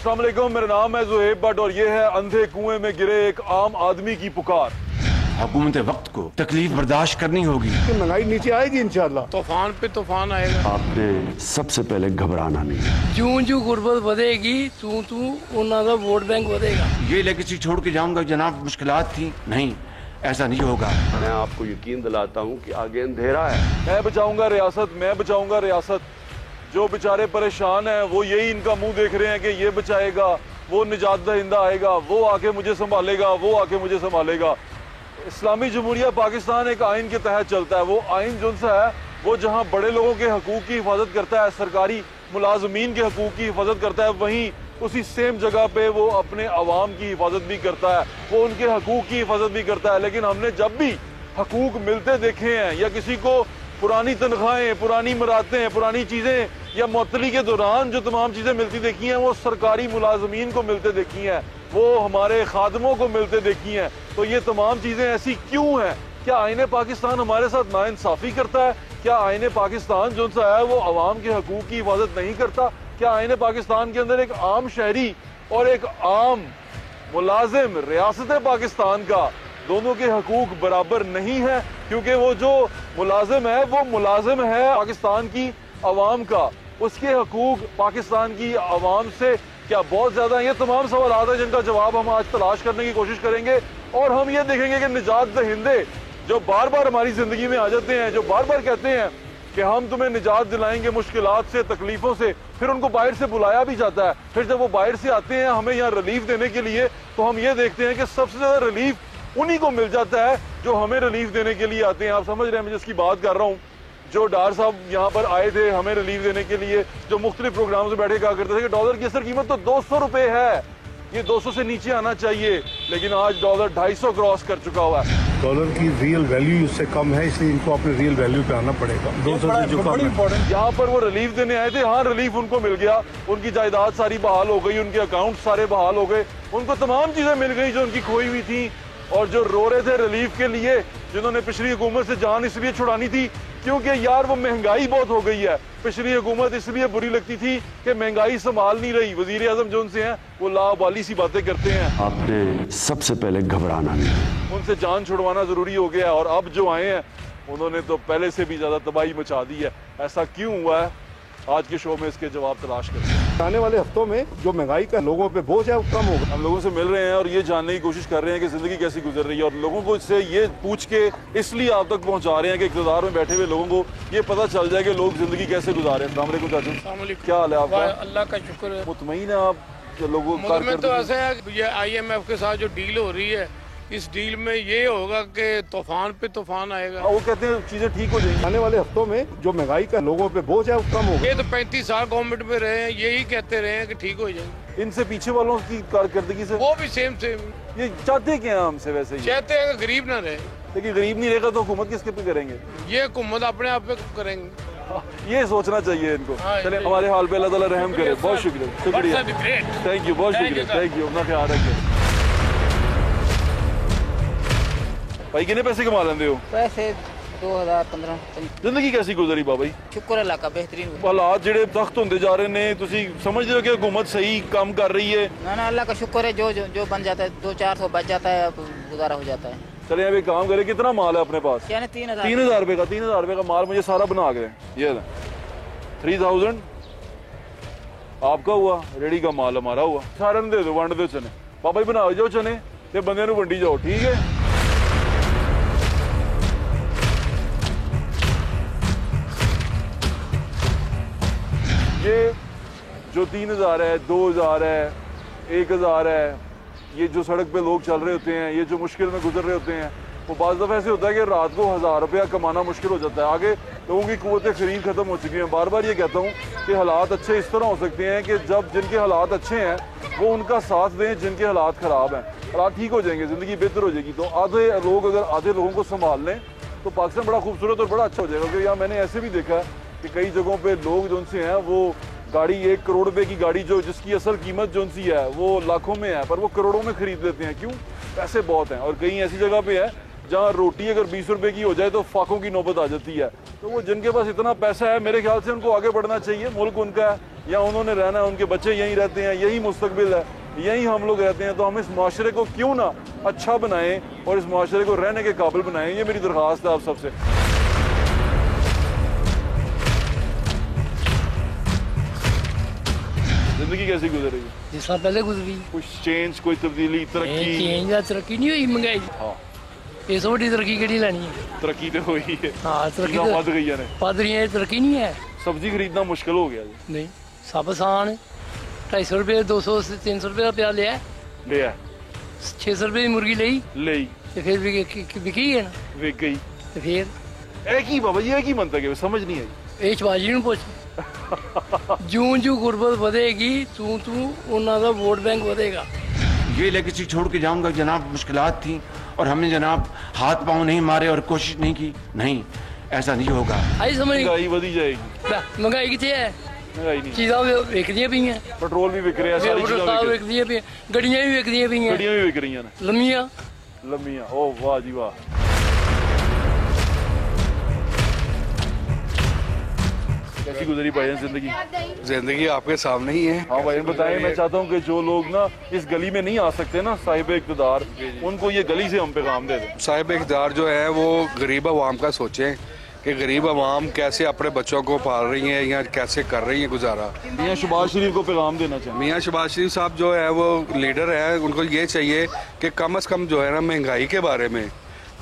अस्सलाम वालेकुम, मेरा नाम है ज़ुहैब भट्ट और ये है अंधे कुएं में गिरे एक आम आदमी की पुकार। हुकूमत वक्त को तकलीफ बर्दाश्त करनी होगी। महंगाई नीचे आएगी इंशाल्लाह। तूफान पे तूफान आएगा। आपने सबसे पहले घबराना नहीं। जूं जूं गुर्बत बढ़ेगी तू उन्हों का वोट बैंक बढ़ेगा। ये लेगेसी छोड़ के जाऊंगा जनाब, मुश्किलात थी, नहीं ऐसा नहीं होगा। मैं आपको यकीन दिलाता हूँ कि आगे अंधेरा है। मैं बचाऊंगा रियासत, मैं बचाऊंगा रियासत। जो बेचारे परेशान हैं वो यही इनका मुंह देख रहे हैं कि ये बचाएगा, वो निजात दहिंदा आएगा, वो आके मुझे संभालेगा, वो आके मुझे संभालेगा। इस्लामी जमहूरिया पाकिस्तान एक आइन के तहत चलता है। वो आइन जो सा है वो जहाँ बड़े लोगों के हकूक़ की हिफाजत करता है, सरकारी मुलाजमीन के हकूक़ की हिफाजत करता है, वहीं उसी सेम जगह पे वो अपने अवाम की हिफाजत भी करता है, वो उनके हकूक़ की हिफाजत भी करता है। लेकिन हमने जब भी हकूक़ मिलते देखे हैं या किसी को पुरानी तनख्वाहें, पुरानी मरातें, पुरानी चीज़ें या मुअत्तली के दौरान जो तमाम चीज़ें मिलती देखी हैं वो सरकारी मुलाजमीन को मिलते देखी हैं, वो हमारे खादमों को मिलते देखी हैं। तो ये तमाम चीज़ें ऐसी क्यों हैं? क्या आईने पाकिस्तान हमारे साथ नाइंसाफ़ी करता है? क्या आईने पाकिस्तान जो सा है वो अवाम के हकूक़ की हिफाजत नहीं करता? क्या आईने पाकिस्तान के अंदर एक आम शहरी और एक आम मुलाजिम रियासत पाकिस्तान का दोनों के हकूक़ बराबर नहीं है? क्योंकि वो जो मुलाजिम है वो मुलाजिम है पाकिस्तान की अवाम का, उसके हकूक़ पाकिस्तान की अवाम से क्या बहुत ज़्यादा हैं? ये तमाम सवाल हैं जिनका जवाब हम आज तलाश करने की कोशिश करेंगे और हम ये देखेंगे कि निजात दहिंदे जो बार बार हमारी ज़िंदगी में आ जाते हैं, जो बार बार कहते हैं कि हम तुम्हें निजात दिलाएंगे मुश्किलात से, तकलीफ़ों से, फिर उनको बाहर से बुलाया भी जाता है। फिर जब वो बाहर से आते हैं हमें यहाँ रिलीफ देने के लिए, तो हम ये देखते हैं कि सबसे ज़्यादा रिलीफ उन्हीं को मिल जाता है जो हमें रिलीफ देने के लिए आते हैं। आप समझ रहे हैं मैं जिसकी बात कर रहा हूँ। जो डार साहब यहाँ पर आए थे हमें रिलीफ देने के लिए, जो मुख्तलिफ प्रोग्राम में बैठे कहा करते थे कि डॉलर की असर कीमत तो 200 रुपए है, ये 200 से नीचे आना चाहिए, लेकिन आज डॉलर 250 क्रॉस कर चुका हुआ है। डॉलर की रियल वैल्यू उससे कम है, इसलिए इनको अपने रियल वैल्यू पे आना पड़ेगा। 200 से जो कम है। यहाँ पर वो रिलीफ देने आए थे, हाँ रिलीफ उनको मिल गया, उनकी जायदाद सारी बहाल हो गई, उनके अकाउंट सारे बहाल हो गए, उनको तमाम चीजें मिल गई जो उनकी खोई हुई थी। और जो रो रहे थे रिलीफ के लिए, जिन्होंने पिछली हुकूमत से जान इसलिए छुड़ानी थी क्योंकि यार वो महंगाई बहुत हो गई है। पिछली हुकूमत इसलिए बुरी लगती थी कि महंगाई संभाल नहीं रही। वजीर आजम जो उनसे हैं वो लावाली सी बातें करते हैं। आपने सबसे पहले घबराना नहीं। उनसे जान छुड़वाना जरूरी हो गया और अब जो आए हैं उन्होंने तो पहले से भी ज्यादा तबाही मचा दी है। ऐसा क्यों हुआ है? आज के शो में इसके जवाब तलाश करते हैं। आने वाले हफ्तों में जो महंगाई का लोगों पे बोझ है वो कम होगा। हम लोगों से मिल रहे हैं और ये जानने की कोशिश कर रहे हैं कि जिंदगी कैसी गुजर रही है, और लोगों को इससे ये पूछ के इसलिए आप तक पहुंचा रहे हैं कि इक़्तिदार में बैठे हुए लोगों को ये पता चल जाए कि लोग जिंदगी कैसे गुजार रहे हैं। अस्सलाम वालेकुम चाचा, क्या हाल है आपका? अल्लाह का शुक्र है। मुतमईन है आप लोगों में तो ऐसा है ये IMF के साथ जो डील हो रही है, इस डील में ये होगा कि तूफान पे तूफान आएगा। वो कहते हैं चीजें ठीक हो जाएंगी। आने वाले हफ्तों में जो महंगाई का लोगों पे बोझ है वो कम होगा। ये तो 35 साल गवर्नमेंट में रहे हैं, यही कहते रहे हैं कि ठीक हो जाएंगे। इनसे पीछे वालों की कारकर्दगी से वो भी सेम ये चाहते क्या हैं हमसे? वैसे ही चाहते हैं कि गरीब ना रहे, लेकिन गरीब नहीं रहेगा तो हुकूमत किसके पे करेंगे? ये हुकूमत अपने आप पे करेंगे। ये सोचना चाहिए इनको। चले हमारे हाल पे अल्लाह ताला रहम करे। बहुत शुक्रिया, शुक्रिया, थैंक यू, बहुत शुक्रिया, थैंक यू। अपना ख्याल रखें भाई। कितने पैसे कमा लेंदे हो? पैसे 2015। जिंदगी कैसी गुजरी बाबा जी? शुक्र अल्लाह का, बेहतरीन। हालात जेडे सख्त होंदे जा रहे ने, तुसी समझदे हो कि हुकूमत सही काम कर रही है? ना अल्लाह का शुक्र है, जो जो जो बन जाता है 200-400 बच जाता है, अब गुजारा हो जाता है। चले अभी काम करें। कितना माल है अपने पास? क्या 3000 रुपए का। 3000 रुपए का माल मुझे सारा बना के ये 3000 आपका हुआ, रेडी का माल हमारा हुआ। सारे दे दो, वंड दो चने बाबा जी, बनाओ जाओ चने ते बंदे नूं वंडी जाओ, ठीक है? ये जो 3000 है, 2000 है, 1000 है, ये जो सड़क पे लोग चल रहे होते हैं, ये जो मुश्किल में गुजर रहे होते हैं, वो बाज़ दफ़ा ऐसे होता है कि रात को 1000 रुपया कमाना मुश्किल हो जाता है। आगे लोगों की क़ुव्वत खरीद ख़त्म हो चुकी है। बार बार ये कहता हूँ कि हालात अच्छे इस तरह हो सकते हैं कि जब जिनके हालात अच्छे हैं वो उनका साथ दें, जिनके हालात ख़राब हैं, हालात ठीक हो जाएंगे, ज़िंदगी बेहतर हो जाएगी। तो आधे लोग अगर आधे लोगों को संभाल लें तो पाकिस्तान बड़ा खूबसूरत और बड़ा अच्छा हो जाएगा। क्योंकि यहाँ मैंने ऐसे भी देखा है कि कई जगहों पर लोग जो उनसे हैं वो गाड़ी 1 करोड़ रुपए की गाड़ी जो जिसकी असल कीमत जो सी है वो लाखों में है, पर वो करोड़ों में खरीद लेते हैं। क्यों? पैसे बहुत हैं। और कहीं ऐसी जगह पे है जहाँ रोटी अगर 20 रुपए की हो जाए तो फाकों की नौबत आ जाती है। तो वो जिनके पास इतना पैसा है, मेरे ख्याल से उनको आगे बढ़ना चाहिए। मुल्क उनका है, या उन्होंने रहना है, उनके बच्चे यहीं रहते हैं, यही मुस्तकबिल है, यहीं हम लोग रहते हैं, तो हम इस माशरे को क्यों ना अच्छा बनाएं और इस माशरे को रहने के काबिल बनाएं। ये मेरी दरख्वास्त है आप सबसे। जिंदगी कैसी गुजर रही है? जिस साल पहले गुजरी कुछ चेंज, कोई तब्दीली, तरक्की? चेंज या तरक्की नहीं हुई, महंगाई हाँ इस वोटी तरक्की केड़ी लैनी है? तरक्की तो हुई है, हाँ तरक्की चीज़ां तो वध गई ने। पद रही है, तरक्की नहीं है। सब्जी खरीदना मुश्किल हो गया जी। नहीं सब आसान है। 250 रुपये 200 से 300 रुपये का प्याज लिया, ले आ 600 रुपये की मुर्गी ली, ले तो फिर बिकी है ना, विक गई। तो फिर एक ही बाबा जी, एक ही मंतक है, समझ नहीं आई। ਇਹ ਸ਼ਬਾਜੀ ਨੂੰ ਪੁੱਛ ਜੂੰ ਜੂ ਗੁਰਬਤ ਵਧੇਗੀ ਤੂੰ ਉਹਨਾਂ ਦਾ ਵੋਟ ਬੈਂਕ ਵਧੇਗਾ। ये लेगेसी छोड़ के जाऊंगा जनाब, मुश्किलात थी और हमने जनाब हाथ पांव नहीं मारे और कोशिश नहीं की। नहीं, ऐसा नहीं होगा। आई समझ महंगाई वधी जाएगी। महंगाई कितने है? महंगाई नहीं, चीज़ां विकदियां पई हैं, पेट्रोल भी विक रहा है, सारी चीज़ां विक विकदियां पई, गड्डियां भी विकदियां पई हैं, गड्डियां भी विक रही हैं लम्मियां। लम्मियां। ओह वाह जी वाह। कैसी गुजरी भाईजान जिंदगी? जिंदगी आपके सामने ही है। हाँ भाई बताएं, मैं चाहता हूँ कि जो लोग ना इस गली में नहीं आ सकते ना, साहिब इक़्तिदार, उनको ये गली से हम पैगाम दे दें। साहिब इक़्तिदार जो है वो गरीब आवाम का सोचें कि गरीब आवाम कैसे अपने बच्चों को पाल रही है या कैसे कर रही है गुजारा। मियाँ शहबाज शरीफ को पैगाम देना चाहिए। मियाँ शहबाज शरीफ साहब जो है वो लीडर है, उनको ये चाहिए कि कम से कम जो है ना महंगाई के बारे में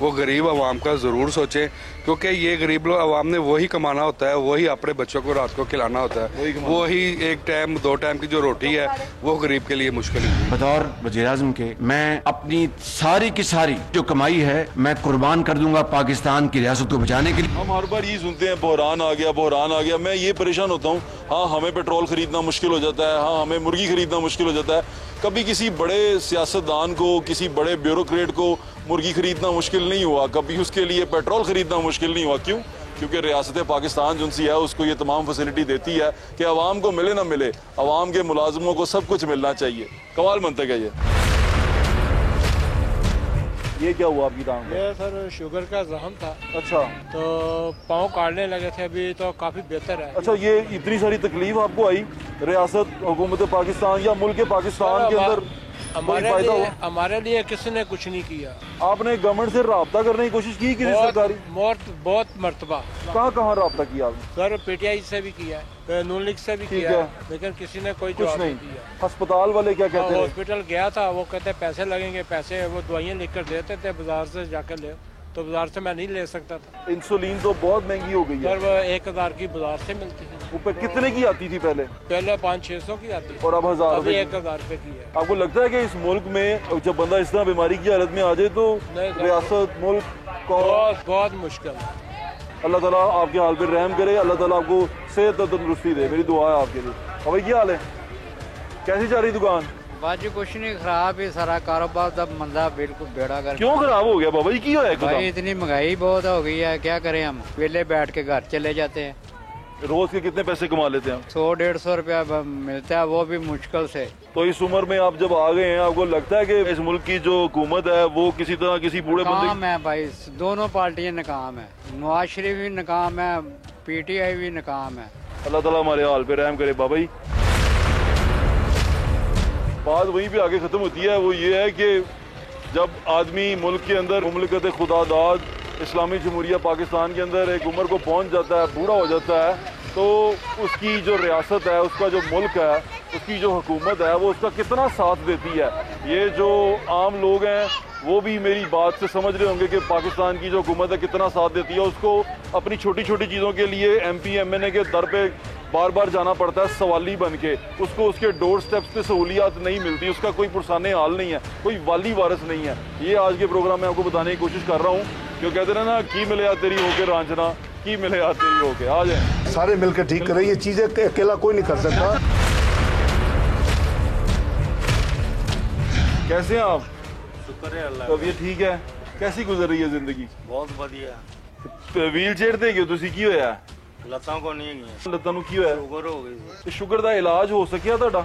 वो गरीब आवाम का ज़रूर सोचें, क्योंकि ये गरीब लोग आवाम ने वही कमाना होता है, वही अपने बच्चों को रात को खिलाना होता है, वही एक टाइम 2 टाइम की जो रोटी है वो गरीब के लिए मुश्किल है। बतौर वज़ीर-ए-आज़म के मैं अपनी सारी की सारी जो कमाई है मैं कुर्बान कर दूंगा पाकिस्तान की रियासत को बचाने के लिए। हम हर बार ये सुनते हैं बहरान आ गया, बहरान आ गया। मैं ये परेशान होता हूँ, हाँ हमें पेट्रोल खरीदना मुश्किल हो जाता है, हाँ हमें मुर्गी खरीदना मुश्किल हो जाता है। कभी किसी बड़े सियासतदान को, किसी बड़े ब्यूरोक्रेट को मुर्गी खरीदना मुश्किल नहीं हुआ, कभी उसके लिए पेट्रोल खरीदना मुश्किल नहीं हुआ। क्यों? क्योंकि रियासत पाकिस्तान जो सी है उसको ये तमाम फैसिलिटी देती है कि आवाम को मिले ना मिले, आवाम के मुलाजमों को सब कुछ मिलना चाहिए। कमाल मंतक है ये क्या हुआ आपकी टांग में? ये सर शुगर का जख्म था। अच्छा, तो पाँव काटने लगे थे, अभी तो काफ़ी बेहतर है। अच्छा, ये इतनी सारी तकलीफ आपको आई रियासत हुकूमत पाकिस्तान या मुल्क पाकिस्तान के अंदर हमारे लिए किसी ने कुछ नहीं किया। आपने गवर्नमेंट से राब्ता करने की कोशिश की किसी सरकारी? बहुत मरतबा। कहाँ राब्ता किया आपने? सर पीटीआई से भी किया है, नून लीग से भी किया है, लेकिन किसी ने कोई जवाब नहीं दिया। अस्पताल वाले क्या कहते हैं? हॉस्पिटल गया था, वो कहते पैसे लगेंगे, पैसे वो दवाइयाँ लिख कर देते थे, बाजार से जाकर ले, तो बाजार से मैं नहीं ले सकता था। इंसुलिन तो बहुत महंगी हो गई है। सर वो 1000 की बाजार से मिलती थी। ऊपर कितने की आती थी पहले? 500-600 की आती थी और अब 1000 अभी 1000 रुपए की है। आपको लगता है कि इस मुल्क में जब बंदा इस तरह बीमारी की हालत में आ जाए तो रियासत मुल्क बहुत मुश्किल है। अल्लाह ताला आपके हाल पर रहम करे, अल्लाह ताला आपको सेहत और तंदुरुस्ती दे, मेरी दुआ है आपके लिए। अब क्या हाल है, कैसी जा रही दुकान? बाजी कुछ नहीं, खराब है सारा कारोबार, तब मंदा बिल्कुल बेड़ा कर। क्यों खराब हो गया बाबा जी, की है? भाई इतनी महंगाई बहुत हो गई है, क्या करें हम, पहले बैठ के घर चले जाते हैं। रोज के कितने पैसे कमा लेते हैं? 100-150 रुपया मिलता है, वो भी मुश्किल से। तो इस उम्र में आप जब आ गए हैं, आपको लगता है कि इस मुल्क की जो हुकूमत है वो किसी तरह किसी बूढ़े नाकाम है भाई, दोनों पार्टियां नाकाम है, नवाज शरीफ भी नाकाम है, पीटीआई भी नाकाम है। अल्लाह ताला हमारे हाल पे रहम करे बाबा जी। बात वहीं पे आगे खत्म होती है, वो ये है कि जब आदमी मुल्क के अंदर मुमलिकत खुदादाद इस्लामी जमहूरिया पाकिस्तान के अंदर एक उम्र को पहुंच जाता है, बूढ़ा हो जाता है, तो उसकी जो रियासत है, उसका जो मुल्क है, उसकी जो हुकूमत है, वो उसका कितना साथ देती है। ये जो आम लोग हैं वो भी मेरी बात से समझ रहे होंगे कि पाकिस्तान की जो हुकूमत है कितना साथ देती है। उसको अपनी छोटी छोटी चीज़ों के लिए MP MNA के दर पे बार बार जाना पड़ता है सवाली बन के, उसको उसके डोर स्टेप्स पे सहूलियात नहीं मिलती, उसका कोई पुरसाने हाल नहीं है, कोई वाली वारस नहीं है। ये आज के प्रोग्राम में आपको बताने की कोशिश कर रहा हूँ, क्यों कहते हैं ना, की मिले तेरी होके रांझना, की मिले तेरी होके। आ जाए सारे मिलकर ठीक करें, ये चीजें अकेला कोई नहीं कर सकता। कैसे हैं आप? शुक्र है अल्लाह। तबीयत ठीक है? कैसी गुजर रही है जिंदगी? बहुत बढ़िया। व्हील चेयर ते गए तुसी, की होया? ਲੱਤਾਂ ਕੋ ਨਹੀਂ ਹੈਗੀਆਂ। ਲੱਤਾਂ ਨੂੰ ਕੀ ਹੋਇਆ? ਸ਼ੂਗਰ ਹੋ ਗਈ। ਤੇ ਸ਼ੂਗਰ ਦਾ ਇਲਾਜ ਹੋ ਸਕਿਆ ਤੁਹਾਡਾ?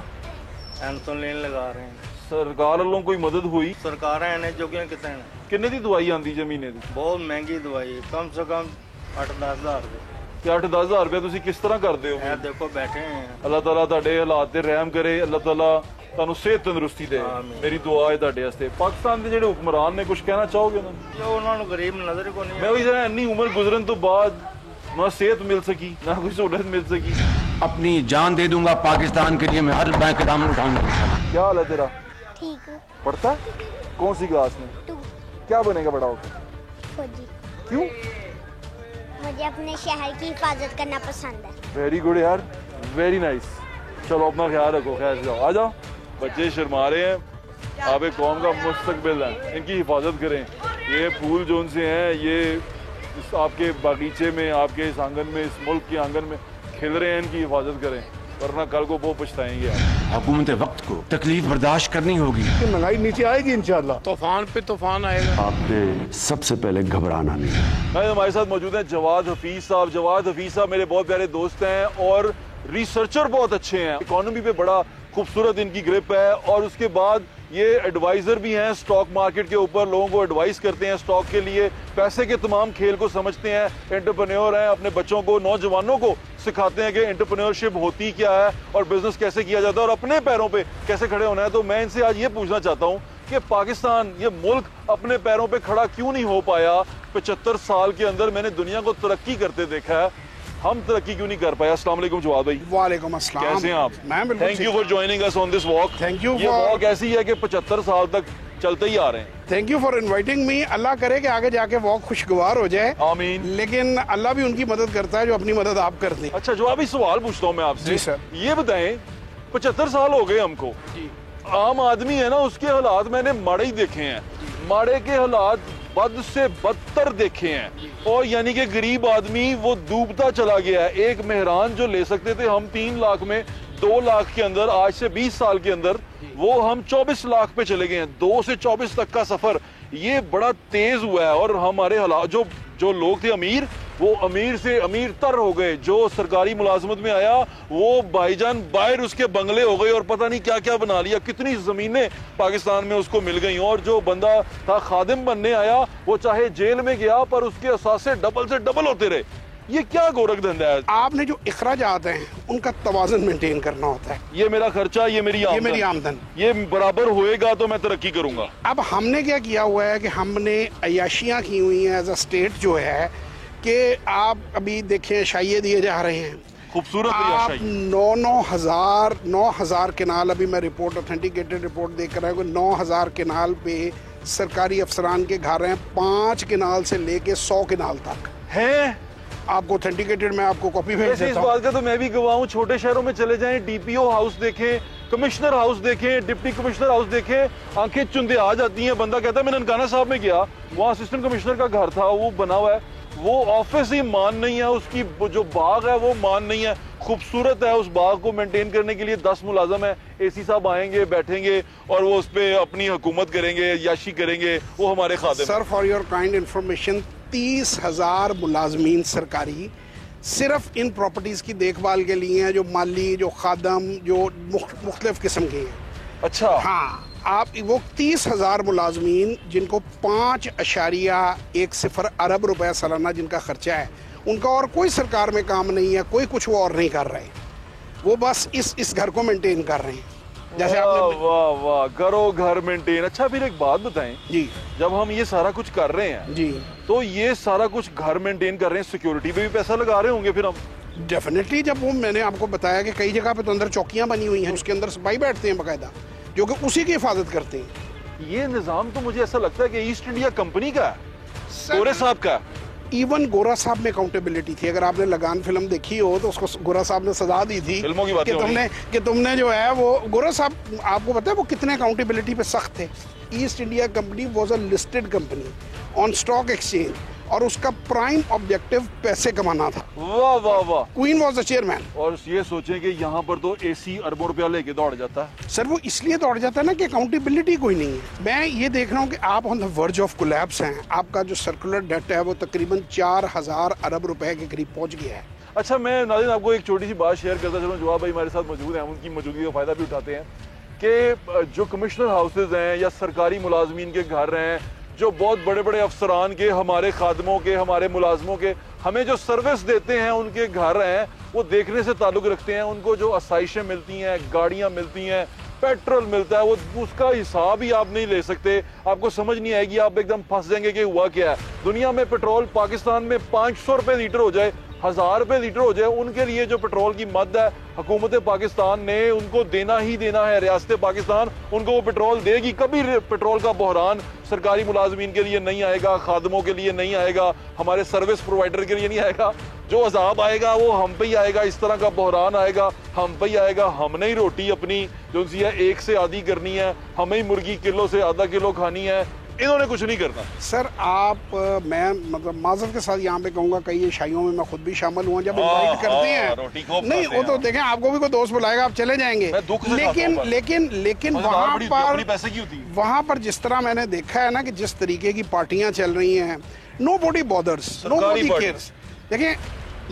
ਇਨਸੂਲਿਨ ਲਗਾ ਰਹੇ ਹਾਂ। ਸਰਕਾਰ ਵੱਲੋਂ ਕੋਈ ਮਦਦ ਹੋਈ? ਸਰਕਾਰਾਂ ਇਹਨੇ ਜੋਗੀਆਂ ਕਿਤੇ ਨੇ। ਕਿੰਨੇ ਦੀ ਦਵਾਈ ਆਂਦੀ ਜੇ ਮਹੀਨੇ ਦੀ? ਬਹੁਤ ਮਹਿੰਗੀ ਦਵਾਈ, ਕਮ ਸੇ ਕਮ 8-10 ਹਜ਼ਾਰ ਦੀ। ਤੇ 8-10 ਹਜ਼ਾਰ ਰੁਪਏ ਤੁਸੀਂ ਕਿਸ ਤਰ੍ਹਾਂ ਕਰਦੇ ਹੋ? ਇਹ ਦੇਖੋ बैठे हैं ਅੱਲਾਹ ਤਾਲਾ ਤੁਹਾਡੇ ਹਾਲਾਤ ਤੇ ਰਹਿਮ ਕਰੇ, ਅੱਲਾਹ ਤਾਲਾ ਤੁਹਾਨੂੰ ਸਿਹਤ ਤੰਦਰੁਸਤੀ ਦੇ। ਮੇਰੀ ਦੁਆ ਹੈ ਤੁਹਾਡੇ ਵਾਸਤੇ। ਪਾਕਿਸਤਾਨ ਦੇ ਜਿਹੜੇ ਹੁਕਮਰਾਨ ਨੇ ਕੁਝ ਕਹਿਣਾ ਚਾਹੋਗੇ ਉਹਨਾਂ ਨੂੰ? जो उन्होंने गरीब नजर को नहीं ਮੈਂ ਉਹੀ ਜਿਹੜਾ ਇੰਨੀ ਉਮਰ ਗੁਜ਼ਰਨ ਤੋਂ ਬਾਅਦ ना सेहत मिल सकी ना कोई सहूलत मिल सकी। अपनी जान दे दूंगा पाकिस्तान के लिए, मैं हर बैंक कदम उठाऊंगा। क्या हाल है तेरा? ठीक हूँ। पढ़ता है? कौन सी क्लास में? 2। क्या बनेगा बड़ा होकर? फौजी। क्यों? मुझे अपने शहर की हिफाजत करना पसंद है। वेरी गुड यार, वेरी नाइस। चलो अपना ख्याल रखो, खैर से जाओ। आ जाओ, बच्चे शर्मा रहे हैं, आप एक कौम का मुस्तकबिल है, इनकी हिफाजत करें। ये फूल जो उनसे हैं, ये इस आपके बागीचे में, आपके इस आंगन में, इस मुल्क के आंगन में खिल रहे हैं, इनकी हिफाजत करें, वरना कल को वो पछताएंगे। हुकूमत वक्त को तकलीफ बर्दाश्त करनी होगी। महंगाई नीचे आएगी इंशाल्लाह। तूफान पे तूफान आएगा। आपने सबसे पहले घबराना नहीं। मैं हमारे साथ मौजूद हैं जवाद हफीज साहब। जवाद हफीज साहब मेरे बहुत प्यारे दोस्त हैं और रिसर्चर बहुत अच्छे हैं। इकोनॉमी पे बड़ा खूबसूरत इनकी ग्रिप है और उसके बाद ये एडवाइजर भी हैं स्टॉक मार्केट के ऊपर, लोगों को एडवाइस करते हैं स्टॉक के लिए, पैसे के तमाम खेल को समझते हैं, एंटरप्रेन्योर हैं, अपने बच्चों को, नौजवानों को सिखाते हैं कि एंटरप्रेन्योरशिप होती क्या है और बिजनेस कैसे किया जाता है और अपने पैरों पे कैसे खड़े होना है। तो मैं इनसे आज ये पूछना चाहता हूँ कि पाकिस्तान, ये मुल्क अपने पैरों पे खड़ा क्यों नहीं हो पाया? 75 साल के अंदर मैंने दुनिया को तरक्की करते देखा है, हम तरक्की क्यों नहीं कर पाए? अस्सलाम वालेकुम जवाद भाई। वालेकुम अस्सलाम। कैसे हैं आप? मैं बिल्कुल। Thank you for joining us on this walk. Thank you. ये वॉक ऐसी है कि 75 साल तक चलते ही आ रहे हैं। Thank you for inviting me. Allah करे कि आगे जाके वॉक खुशगवार हो जाए, आमीन। लेकिन अल्लाह भी उनकी मदद करता है जो अपनी मदद आप करते हैं। अच्छा जवाब, ही सवाल पूछता हूँ मैं आपसे। जी सर। ये बताएं, 75 साल हो गए हमको, आम आदमी है ना, उसके हालात मैंने माड़े ही देखे हैं, माड़े के हालात बद से बदतर देखे हैं, और यानी कि गरीब आदमी वो डूबता चला गया है। एक मेहरान जो ले सकते थे हम 3 लाख में, 2 लाख के अंदर, आज से 20 साल के अंदर वो हम 24 लाख पे चले गए हैं। 2 से 24 तक का सफर ये बड़ा तेज हुआ है और हमारे हालात, जो लोग थे अमीर, वो अमीर से अमीर तर हो गए। जो सरकारी मुलाजमत में आया वो भाईजान बाहर उसके बंगले हो गए और पता नहीं क्या क्या बना लिया, कितनी जमीनें पाकिस्तान में उसको मिल गई। और जो बंदा था खादिम बनने आया, वो चाहे जेल में गया पर उसके असासे डबल से डबल होते रहे। ये क्या गोरख धंधा है? आपने जो इखराजात हैं उनका तवाज़ुन मेंटेन करना होता है। ये मेरा खर्चा, ये मेरी आमदन, ये बराबर होएगा तो मैं तरक्की करूंगा। अब हमने क्या किया हुआ है कि हमने अय्याशियाँ की हुई हैं एज अ स्टेट, जो है कि आप अभी देखें शाइये दिए जा रहे हैं, खूबसूरत। आप 9,000 केनाल, अभी मैं रिपोर्ट, ऑथेंटिकेटेड रिपोर्ट देख रहा हूँ, 9,000 केनाल पे सरकारी अफसरान के घर हैं, 5 केनाल से लेके 100 केनाल तक है। आपको ऑथेंटिकेटेड, मैं आपको कॉपी भेज वैसे इस देता हूं। बात का तो मैं भी गवाह हूं। छोटे शहरों में चले जाएं, डीपीओ हाउस देखें, कमिश्नर हाउस देखें, डिप्टी कमिश्नर हाउस देखें, आंखें चुंदे आ जाती हैं। बंदा कहता है मैं ननकाना साहब में गया, वहाँ असिस्टेंट कमिश्नर का घर था, वो बना हुआ है, वो ऑफिस ही मान नहीं है, उसकी जो बाग है वो मान नहीं है, खूबसूरत है। उस बाग को मेंटेन करने के लिए 10 मुलाजम है, एसी साहब आएंगे, बैठेंगे और वो उस पर अपनी हुकूमत करेंगे, याशी करेंगे, वो हमारे खाते। Sir for your kind information, 30,000 मुलाजमीन सरकारी सिर्फ इन प्रॉपर्टीज की देखभाल के लिए हैं, जो माली, जो खादम, जो मुख्तलिफ किस्म के हैं। अच्छा। हाँ, आप वो 30,000 मुलाजमीन जिनको 5.10 अरब रुपए सालाना जिनका खर्चा है, उनका और कोई सरकार में काम नहीं है, कोई कुछ वो और नहीं कर रहे, वो बस इस घर को मेंटेन कर रहे हैं। जैसे आपने वाह वाह, करो घर मेंटेन। अच्छा फिर एक बात बताएं जी, जब हम ये सारा कुछ कर रहे हैं जी, तो ये सारा कुछ घर मेंटेन कर रहे हैं, सिक्योरिटी पे भी पैसा लगा रहे होंगे फिर हम? डेफिनेटली। जब वो मैंने आपको बताया कि कई जगह पे तो अंदर चौकियां बनी हुई हैं, उसके अंदर सिपाही बैठते हैं बाकायदा, जो कि उसी की हिफाजत करते हैं। ये निजाम तो मुझे ऐसा लगता है कि ईस्ट इंडिया कंपनी का है, गोरे साहब का। इवन गोरा साहब में अकाउंटेबिलिटी थी। अगर आपने लगान फिल्म देखी हो तो उसको गोरा साहब ने सजा दी थी फिल्मों की बात कि तुमने जो है वो, गोरा साहब आपको पता है वो कितने अकाउंटेबिलिटी पे सख्त थे। East India company was a listed company on stock exchange और उसका प्राइम ऑब्जेक्टिव पैसे कमाना था। वाह वाह वाह। Queen was the chairman. और ये सोचें कि यहाँ पर तो एसी अरबों रुपया लेके दौड़ जाता है। सर वो इसलिए दौड़ जाता है ना कि अकाउंटेबिलिटी कोई नहीं है। मैं ये देख रहा हूँ कि आप on the verge of collapse हैं। आपका जो सर्कुलर डेट है वो तकरीबन 4,000 अरब रुपए के करीब पहुंच गया है। अच्छा मैं नाज़रीन आपको एक छोटी सी बात शेयर करता चलूँ। जवाब भाई हमारे साथ मौजूद हैं, उनकी मौजूदगी का फ़ायदा भी उठाते हैं कि जो कमिश्नर हाउसेज हैं या सरकारी मुलाजमीन के घर हैं, जो बहुत बड़े बड़े अफसरान के, हमारे खादमों के, हमारे मुलाजमों के हमें जो सर्विस देते हैं उनके घर हैं वो देखने से ताल्लुक रखते हैं। उनको जो आसाइशें मिलती हैं, गाड़ियां मिलती हैं, पेट्रोल मिलता है, वो उसका हिसाब ही आप नहीं ले सकते। आपको समझ नहीं आएगी, आप एकदम फंस जाएंगे कि हुआ क्या है। दुनिया में पेट्रोल पाकिस्तान में 500 रुपए लीटर हो जाए, 1000 रुपए लीटर हो जाए, उनके लिए जो पेट्रोल की मद है हुकूमत पाकिस्तान ने उनको देना ही देना है। रियासत पाकिस्तान उनको वो पेट्रोल देगी। कभी पेट्रोल का बहरान सरकारी मुलाजमीन के लिए नहीं आएगा, खादमों के लिए नहीं आएगा, हमारे सर्विस प्रोवाइडर के लिए नहीं आएगा। जो अजाब आएगा वो हम पे ही आएगा। इस तरह का बहरान आएगा हम पे ही आएगा। हमने ही रोटी अपनी जो सी है 1 से आधी करनी है, हमें ही मुर्गी किलो से आधा किलो खानी है। इन्होंने कुछ नहीं करना। सर आप मैं मतलब माजरत के साथ यहाँ पे कहूँगा, कई शाइयों में मैं खुद भी शामिल हुआ। जब इनवाइट करते हैं नहीं, वो तो देखें आपको भी कोई दोस्त बुलाएगा, आप चले जाएंगे। लेकिन वहाँ पर जिस तरह मैंने देखा है ना कि जिस तरीके की पार्टियां चल रही हैं, नोबडी बॉदर्स, नोबडी केयर्स। देखें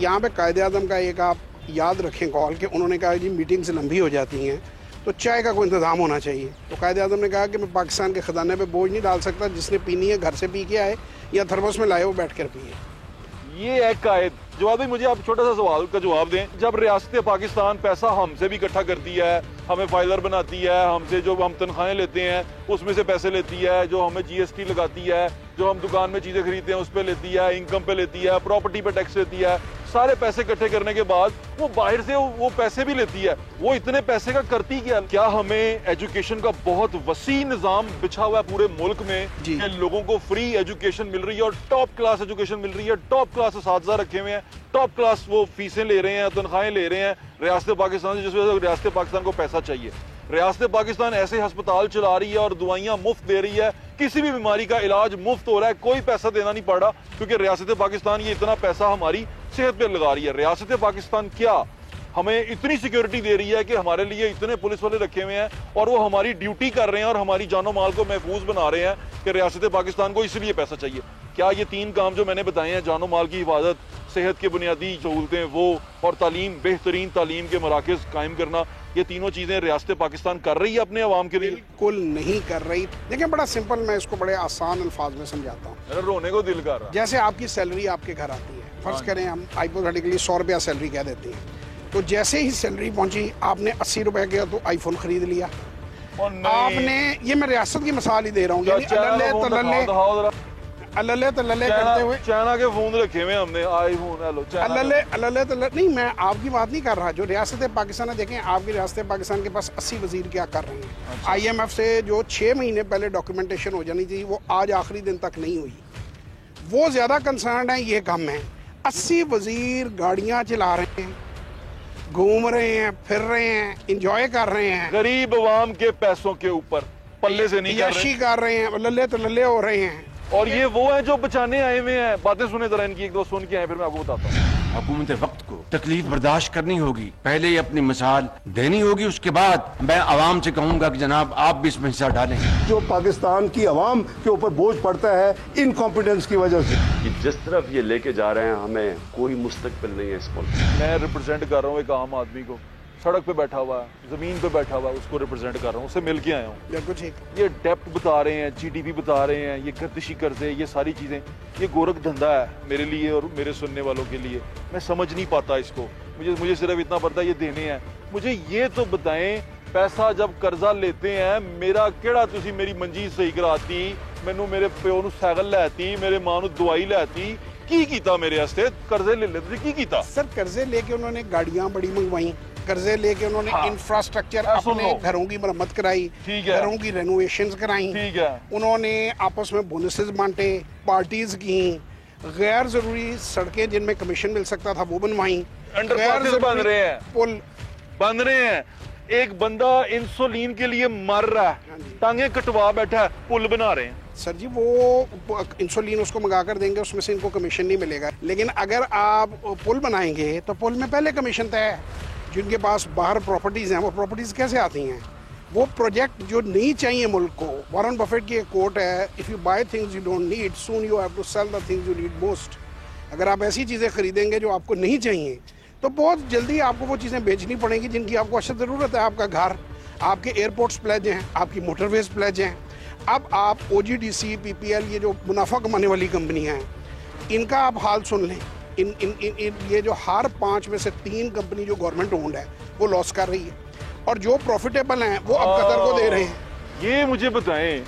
यहाँ पे कायदे आज़म का एक आप याद रखें कॉल कि उन्होंने कहा जी मीटिंग्स लंबी हो जाती हैं तो चाय का कोई इंतजाम होना चाहिए। तो कायदे आज़म ने कहा कि मैं पाकिस्तान के खजाने पे बोझ नहीं डाल सकता, जिसने पीनी है घर से पी के आए या थर्मस में लाए वो बैठ कर पिए। ये है कायद। जवाब भी मुझे आप छोटा सा सवाल का जवाब दें। जब रियासत पाकिस्तान पैसा हमसे भी इकट्ठा करती है, हमें फाइलर बनाती है, हमसे जो हम तनख्वाहें लेते हैं उसमें से पैसे लेती है, जो हमें GST लगाती है, जो हम दुकान में चीजें खरीदते हैं उस पे लेती है, इनकम पे लेती है, प्रॉपर्टी पे टैक्स लेती है, सारे पैसे इकट्ठे करने के बाद वो बाहर से वो पैसे भी लेती है। वो इतने पैसे का करती क्या हमें एजुकेशन का बहुत वसी निजाम बिछा हुआ है पूरे मुल्क में कि लोगों को फ्री एजुकेशन मिल रही है और टॉप क्लास एजुकेशन मिल रही है, टॉप क्लास असातिज़ा रखे हुए हैं, टॉप क्लास वो फीसें ले रहे हैं, तनख्वाहें ले रहे हैं रियासत पाकिस्तान से, जिस वजह से रियासत पाकिस्तान को पैसा चाहिए। रियासत पाकिस्तान ऐसे अस्पताल चला रही है और दवाइयां मुफ्त दे रही है, किसी भी बीमारी का इलाज मुफ्त हो रहा है, कोई पैसा देना नहीं पड़ रहा, क्योंकि रियासत पाकिस्तान ये इतना पैसा हमारी सेहत पे लगा रही है। रियासत पाकिस्तान क्या हमें इतनी सिक्योरिटी दे रही है कि हमारे लिए इतने पुलिस वाले रखे हुए हैं और वो हमारी ड्यूटी कर रहे हैं और हमारी जानो माल को महफूज बना रहे हैं कि रियासत पाकिस्तान को इसलिए पैसा चाहिए। क्या ये 3 काम जो मैंने बताए हैं, जानो माल की हिफाजत, सेहत के बुनियादी सहूलतें वो और तालीम, बेहतरीन तालीम के मराकज़ कायम करना, ये तीनों चीजें रियासत पाकिस्तान कर रही है अपने अवाम के लिए? बिल्कुल नहीं कर रही। देखिए बड़ा सिंपल, मैं इसको बड़े आसान अल्फाज में समझाता हूँ। रोने को दिल कर रहा। जैसे आपकी सैलरी आपके घर आती है, फर्ज करें हम हाइपोथेटिकली 100 रुपया सैलरी कह देते हैं, तो जैसे ही सैलरी पहुंची आपने 80 रुपए का तो आईफोन खरीद लिया आपने। ये मैं रियासत की मिसाल ही दे रहा हूँ, अल्ले तल्ले करते हुए चाइना के फोन रखे हुए हमने, आईफोन अल्ले तल्ले नहीं, मैं आपकी बात नहीं कर रहा। जो रियासत पाकिस्तान है, देखें आपकी रियासत पाकिस्तान के पास 80 वजीर क्या कर रहे हैं। अच्छा। IMF से जो 6 महीने पहले डॉक्यूमेंटेशन हो जानी चाहिए वो आज आखिरी दिन तक नहीं हुई। वो ज्यादा कंसर्न है, ये कम है। 80 वजीर गाड़ियां चला रहे हैं, घूम रहे हैं, फिर रहे हैं, इंजॉय कर रहे हैं, गरीब अवाम के पैसों के ऊपर पल्ले से नहीं कर रहे हैं, लल्ले तो लल्ले हो रहे हैं। और ये वो हैं जो बचाने आए हुए हैं। बातें सुने जरा इनकी, 1-2 सुन के आए, फिर मैं आपको बताता हूँ। हुकूमत वक्त को तकलीफ बर्दाश्त करनी होगी, पहले ही अपनी मिसाल देनी होगी, उसके बाद मैं आवाम से कहूंगा कि जनाब आप भी इसमें हिस्सा डालें। जो पाकिस्तान की आवाम के ऊपर बोझ पड़ता है इनकॉम्पिटेंस की वजह से, कि जिस तरफ ये लेके जा रहे हैं हमें कोई मुस्तकबिल नहीं है इस मुल्क। मैं रिप्रेजेंट कर रहा हूँ एक आम आदमी को, सड़क पे बैठा हुआ है, जमीन पे बैठा हुआ है, उसको रिप्रेजेंट कर रहा हूँ, उससे मिल के आया हूँ। ये डेप्ट बता रहे हैं, GDP बता रहे हैं, ये गर्दिशी कर्जे, ये सारी चीजें, ये गोरख धंधा है मेरे लिए और मेरे सुनने वालों के लिए। मैं समझ नहीं पाता इसको, मुझे सिर्फ इतना पता है ये देने हैं। मुझे ये तो बताएं, पैसा जब कर्जा लेते हैं, मेरा केड़ा तुसी मेरी मंजी सही कराती, मैनू मेरे प्यो नू साइकिल लैती, मेरे मां नू दवाई लैती, की कीता मेरे वास्ते? कर्जे ले लेते की कीता? सर कर्जे लेके उन्होंने गाड़ियां बड़ी मंगवाई, कर्जे लेके उन्होंने इंफ्रास्ट्रक्चर अपने घरों की मरम्मत कराई, घरों की रेनोवेशंस कराई, उन्होंने आपस में बोनसेस बांटे, पार्टीज की, गैर जरूरी सड़कें जिनमें कमीशन मिल सकता था वो बनवाई, अंडरपासेस बन रहे हैं, पुल बन रहे हैं। एक बंदा इंसुलिन के लिए मर रहा है, टांगे कटवा बैठा है, पुल बना रहे हैं। सर जी वो इंसुलिन उसको मंगा कर देंगे, उसमें से इनको कमीशन नहीं मिलेगा। लेकिन अगर आप पुल बनाएंगे तो पुल में पहले कमीशन तय है। जिनके पास बाहर प्रॉपर्टीज हैं वो प्रॉपर्टीज कैसे आती हैं? वो प्रोजेक्ट जो नहीं चाहिए मुल्क को। वॉरेन बफेट की एक कोट है, if you buy things you don't need, soon you have to sell the things you need most. अगर आप ऐसी चीज़ें खरीदेंगे जो आपको नहीं चाहिए तो बहुत जल्दी आपको वो चीज़ें बेचनी पड़ेंगी जिनकी आपको अशद ज़रूरत है। आपका घर, आपके एयरपोर्ट्स प्लेज हैं, आपकी मोटरवेज प्लेज हैं। अब आप OGDC, PPL, ये जो मुनाफा कमाने वाली कंपनियाँ हैं, इनका आप हाल सुन लें। ये जो हर 5 में से 3 कंपनी जो गवर्नमेंट ओन्ड है वो लॉस कर रही है, और जो प्रॉफिटेबल हैं वो अब कतर को दे रहे हैं। ये मुझे बताएं,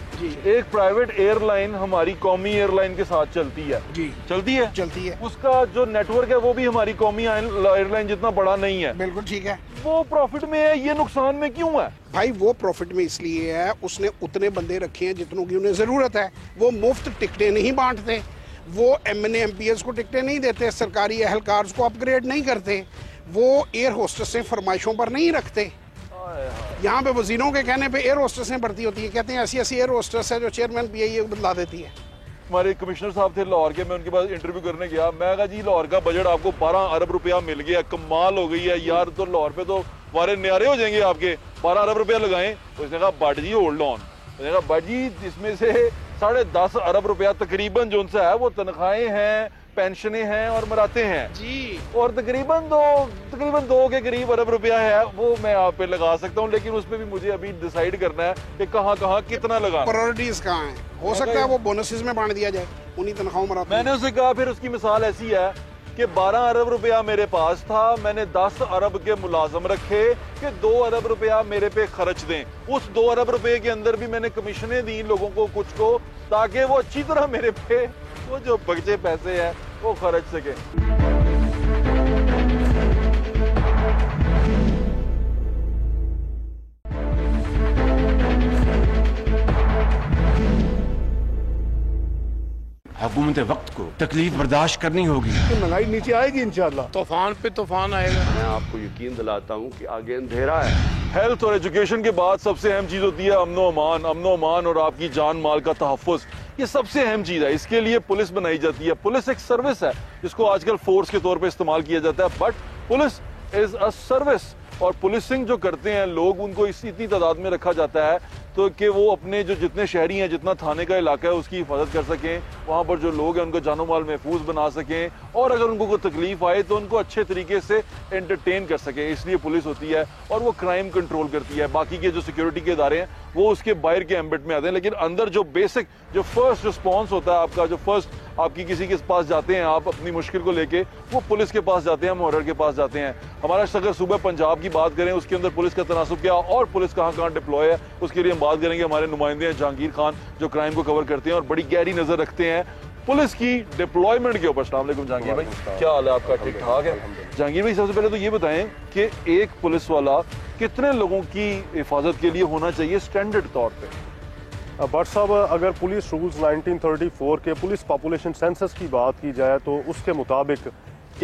एक प्राइवेट एयरलाइन हमारी कौमी एयरलाइन के साथ चलती है जी, चलती है चलती है, उसका जो नेटवर्क है वो भी हमारी कौमी एयरलाइन जितना बड़ा नहीं है। बिल्कुल ठीक है। वो प्रॉफिट में है, ये नुकसान में क्यों है? भाई वो प्रॉफिट में इसलिए है, उसने उतने बंदे रखे हैं जितनों की उन्हें जरूरत है। वो मुफ्त टिकटें नहीं बांटते, वो MNA MPS को टिकटें नहीं देते, सरकारी एहलकार को अपग्रेड नहीं करते, वो एयर होस्टेसें फरमाइशों पर नहीं रखते। यहाँ पे वजीरों के कहने पे एयर होस्टेसें भर्ती होती है, कहते हैं ऐसी ऐसी एयर होस्टेस है जो चेयरमैन PIA बदला देती है। हमारे कमिश्नर साहब थे लाहौर के, मैं उनके पास इंटरव्यू करने गया, मैं कहा जी लाहौर का बजट आपको 12 अरब रुपया मिल गया, कमाल हो गई है यार, तो लाहौर पे तो हमारे न्यारे हो जाएंगे आपके, 12 अरब रुपया लगाएं। तो उसने कहा बट जी होल्ड ऑन, उसने कहा बट जी इसमें से 10.5 अरब रुपया तकरीबन जो उनसे है वो तनख्वाहें हैं, पेंशनें हैं और मराते हैं जी, और तकरीबन 2 के करीब अरब रुपया है, वो मैं आप पे लगा सकता हूँ, लेकिन उस पे भी मुझे अभी डिसाइड करना है कि कहाँ कितना लगाना। प्रायोरिटीज कहाँ हैं? हो सकता है वो बोनसेस में बांट दिया जाए, उन्हीं तनख्वाहों मराते। मैंने उसे कहा फिर उसकी मिसाल ऐसी है कि 12 अरब रुपया मेरे पास था, मैंने 10 अरब के मुलाजम रखे कि 2 अरब रुपया मेरे पे खर्च दें। उस 2 अरब रुपए के अंदर भी मैंने कमीशनें दी लोगों को कुछ को, ताकि वो अच्छी तरह मेरे पे वो जो बचे पैसे हैं वो खर्च सके। हुकूमत वक्त को तकलीफ बर्दाश्त करनी होगी, महंगाई नीचे आएगी इंशाल्लाह। तूफान पे तूफान आएगा। मैं आपको यकीन दिलाता हूँ कि आगे अंधेरा है। हेल्थ और एजुकेशन के बाद सबसे अहम चीज होती है अमनो अमान और आपकी जान माल का तहफ़्फ़ुज़। ये सबसे अहम चीज है, इसके लिए पुलिस बनाई जाती है। पुलिस एक सर्विस है जिसको आजकल फोर्स के तौर पे इस्तेमाल किया जाता है, but police is a service. और पुलिसिंग जो करते हैं लोग, उनको इतनी तादाद में रखा जाता है तो कि वो अपने जो जितने शहरी हैं, जितना थाने का इलाका है उसकी हिफाजत कर सकें, वहाँ पर जो लोग हैं उनको जानो माल महफूज बना सकें, और अगर उनको कोई तकलीफ आए तो उनको अच्छे तरीके से एंटरटेन कर सकें। इसलिए पुलिस होती है और वो क्राइम कंट्रोल करती है। बाकी के जो सिक्योरिटी के इदारे हैं वो उसके बाहर के एम्बिट में आते हैं, लेकिन अंदर जो बेसिक जो फर्स्ट रिस्पॉन्स होता है आपका, जो फर्स्ट आपकी किसी के पास जाते हैं आप अपनी मुश्किल को लेके, वो पुलिस के पास जाते हैं, मुहर्रर के पास जाते हैं। हमारा अगर सुबह पंजाब की बात करें, उसके अंदर पुलिस का तनासुब क्या और पुलिस कहाँ डिप्लॉय है, उसके लिए हम बात करेंगे। हमारे नुमाइंदे हैं जहांगीर खान जो क्राइम को कवर करते हैं और बड़ी गहरी नजर रखते हैं पुलिस की डिप्लॉयमेंट के ऊपर। अस्सलाम वालेकुम जहांगीर भाई, क्या हाल है आपका? ठीक ठाक है जहांगीर भाई। सबसे पहले तो ये बताएं कि एक पुलिस वाला कितने लोगों की हिफाजत के लिए होना चाहिए स्टैंडर्ड तौर पे? भट्ट साहब, अगर पुलिस रूल्स 1934 के पुलिस पॉपुलेशन सेंसस की बात की जाए तो उसके मुताबिक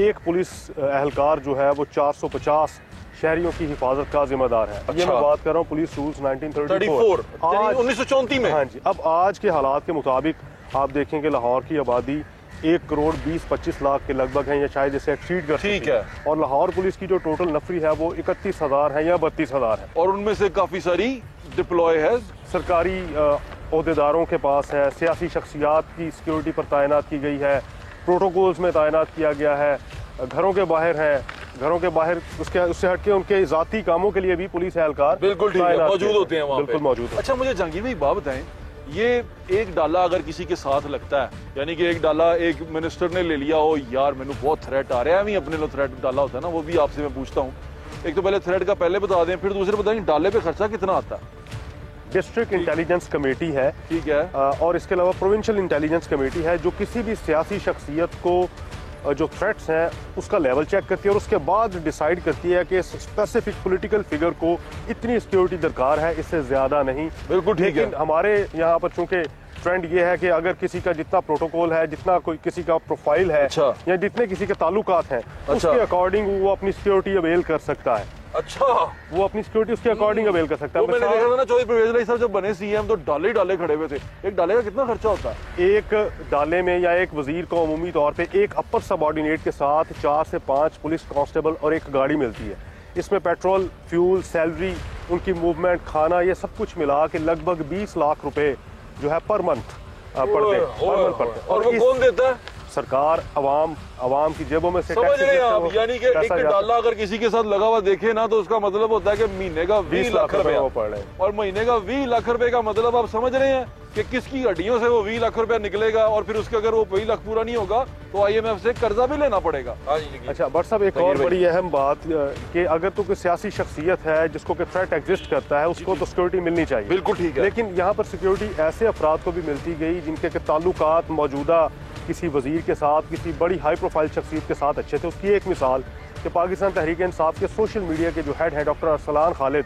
एक पुलिस एहलकार जो है वो 450 शहरियों की हिफाजत का जिम्मेदार है। ये मैं बात कर रहा हूँ पुलिस रूल्स 1934 1934 में। हाँ जी, अब आज के हालात के मुताबिक आप देखें कि लाहौर की आबादी 1 करोड़ 20-25 लाख के लगभग है, या शायद इसे एक्सीड कर सकती है। और लाहौर पुलिस की जो टोटल नफरी है वो 31,000 है या 32,000 है, और उनमें से काफी सारी डिप्लॉय है, सरकारी ओहदेदारों के पास है, सियासी शख्सियात की सिक्योरिटी पर तैनात की गई है, प्रोटोकॉल्स में तैनात किया गया है, घरों के बाहर है, घरों के बाहर उससे हटके उनके जाती कामों के लिए भी पुलिस एहलकार बिल्कुल मौजूद होते हैं वहाँ पे। बिल्कुल मौजूद। अच्छा मुझे जहांगीर भाई बात बताएं, ये एक डाला अगर किसी के साथ लगता है, यानी कि एक डाला एक मिनिस्टर ने ले लिया हो, यार मैंने बहुत थ्रेट आ रहा है, अपने लो थ्रेट डाला होता है ना, वो भी आपसे मैं पूछता हूँ। एक तो पहले थ्रेट का पहले बता दें, फिर दूसरे बताएं डाले पे खर्चा कितना आता है? डिस्ट्रिक्ट इंटेलिजेंस कमेटी है, ठीक है, और इसके अलावा प्रोविंशियल इंटेलिजेंस कमेटी है जो किसी भी सियासी शख्सियत को जो थ्रेट्स हैं उसका लेवल चेक करती है और उसके बाद डिसाइड करती है कि स्पेसिफिक पॉलिटिकल फिगर को इतनी सिक्योरिटी दरकार है, इससे ज्यादा नहीं। बिल्कुल ठीक है। लेकिन हमारे यहाँ पर चूंकि ट्रेंड ये है कि अगर किसी का जितना प्रोटोकॉल है, जितना कोई किसी का प्रोफाइल है, या जितने किसी के ताल्लुकात हैं, उसके अकॉर्डिंग वो अपनी सिक्योरिटी अवेल कर सकता है। अच्छा, वो अपनी सिक्योरिटी उसके अकॉर्डिंग अवेल कर सकता है। मैंने देखा था ना चौधरी परवेज अली साहब जब बने सीएम तो डाले खड़े हुए थे। एक डाले का कितना खर्चा होता है? एक डाले में या एक वजीर को अमूमी तौर पे एक अपर सबऑर्डिनेट के साथ 4 से 5 पुलिस कांस्टेबल और एक गाड़ी मिलती है। इसमें पेट्रोल, फ्यूल, सैलरी, उनकी मूवमेंट, खाना, ये सब कुछ मिला के लगभग 20 लाख रुपए जो है पर मंथ पड़ते हैं। और वो कौन देता है? सरकार, अवाम की जेबों में से। समझ रहे हैं आप? यानी कि एक डाला अगर किसी के साथ लगा हुआ देखे ना तो उसका मतलब होता है कि महीने का 20 लाख रुपए, और महीने का 20 लाख रुपए का मतलब आप समझ रहे हैं कि किसकी हड्डियों से वो 20 लाख रुपया निकलेगा और फिर उसके अगर वो 20 लाख पूरा नहीं होगा तो IMF से कर्जा भी लेना पड़ेगा। अच्छा भट्ट साहब, एक और बड़ी अहम बात कि अगर तो कोई सियासी शख्सियत है जिसको कि थ्रेट एग्जिस्ट करता है उसको तो सिक्योरिटी मिलनी चाहिए, बिल्कुल ठीक है, लेकिन यहाँ पर सिक्योरिटी ऐसे अफराद को भी मिलती गई जिनके ताल्लुकात मौजूदा किसी वजीर के साथ, किसी बड़ी हाई प्रोफाइल शख्सियत के साथ अच्छे थे। उसकी एक मिसाल कि पाकिस्तान तहरीक इंसाफ के सोशल मीडिया के जो हेड है डॉक्टर अरसलान खालिद,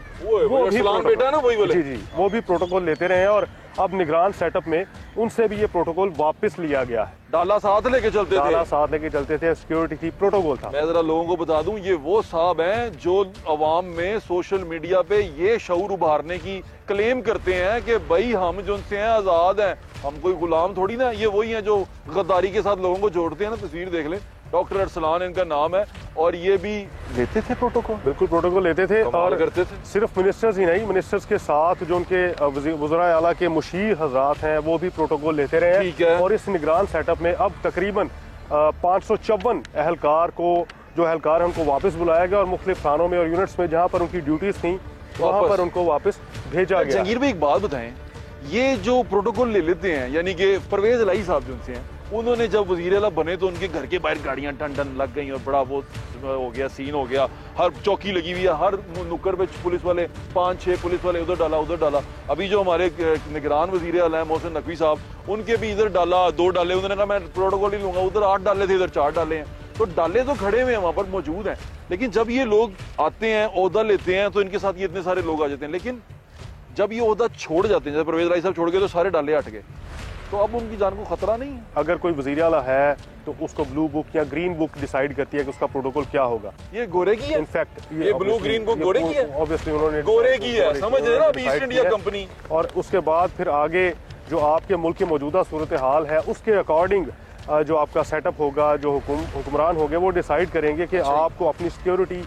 वो भी प्रोटोकॉल लेते रहे हैं और अब निगरान सेटअप में उनसे भी ये प्रोटोकॉल वापस लिया गया है। डाला साथ लेके चलते थे, सिक्योरिटी थी, प्रोटोकॉल था। मैं जरा लोगों को बता दूं, ये वो साहब हैं जो अवाम में सोशल मीडिया पे ये शऊर उभारने की क्लेम करते हैं कि भाई हम जो उनसे हैं आजाद हैं, हम कोई गुलाम थोड़ी ना। ये वही हैं जो गद्दारी के साथ लोगों को जोड़ते हैं ना। तस्वीर देख लें, डॉक्टर अरसलान इनका नाम है और ये भी लेते थे प्रोटोकॉल, बिल्कुल प्रोटोकॉल लेते थे और करते थे। सिर्फ मिनिस्टर्स ही नहीं, मिनिस्टर्स के साथ जो उनके वज़राए आला के मुशीर हजरात हैं वो भी प्रोटोकॉल लेते रहे हैं। और इस निगरान सेटअप में अब तकरीबन 554 अहलकार को, जो अहलकार हैं उनको वापस बुलाया गया और मुख्तलिफ थानों में और यूनिट्स में जहाँ पर उनकी ड्यूटीज थी वहाँ पर उनको वापस भेजा गया। जहांगीर भाई एक बात बताएं, ये जो प्रोटोकॉल ले लेते हैं, यानी कि परवेज इलाही साहब जो उनसे हैं, उन्होंने जब वज़ीर आला बने तो उनके घर के बाहर गाड़ियां टन लग गई और बड़ा वो हो गया, सीन हो गया। हर चौकी लगी हुई है, हर नुक्कड़ पे पुलिस वाले, 5-6 पुलिस वाले उधर डाला। अभी जो हमारे निगरान वज़ीर आला हैं मोहसिन नकवी साहब, उनके भी इधर डाला, 2 डाले। उन्होंने कहा मैं प्रोटोकॉल ही लूंगा, उधर 8 डाले थे, इधर 4 डाले हैं। तो डाले तो खड़े हुए हैं वहां पर मौजूद हैं, लेकिन जब ये लोग आते हैं, ओहदा लेते हैं, तो इनके साथ ये इतने सारे लोग आ जाते हैं। लेकिन जब ये ओहदा छोड़ जाते हैं, जैसे परवेज इलाही साहब छोड़ गए तो सारे डाले हट गए, तो अब उनकी जान को खतरा नहीं है। अगर कोई वज़ीर आला है तो उसको ब्लू बुक या ग्रीन बुक डिसाइड करती है कि उसका प्रोटोकॉल क्या होगा। ये गोरे की है, इनफैक्ट ये ब्लू ग्रीन बुक गोरे की है, ऑब्वियसली उन्होंने गोरे की है, समझ रहे ना, ईस्ट इंडिया कंपनी। और उसके बाद फिर आगे जो आपके मुल्क की मौजूदा सूरत हाल है उसके अकॉर्डिंग जो आपका सेटअप होगा, जो हुक्मरान होंगे वो डिसाइड करेंगे कि आपको अपनी सिक्योरिटी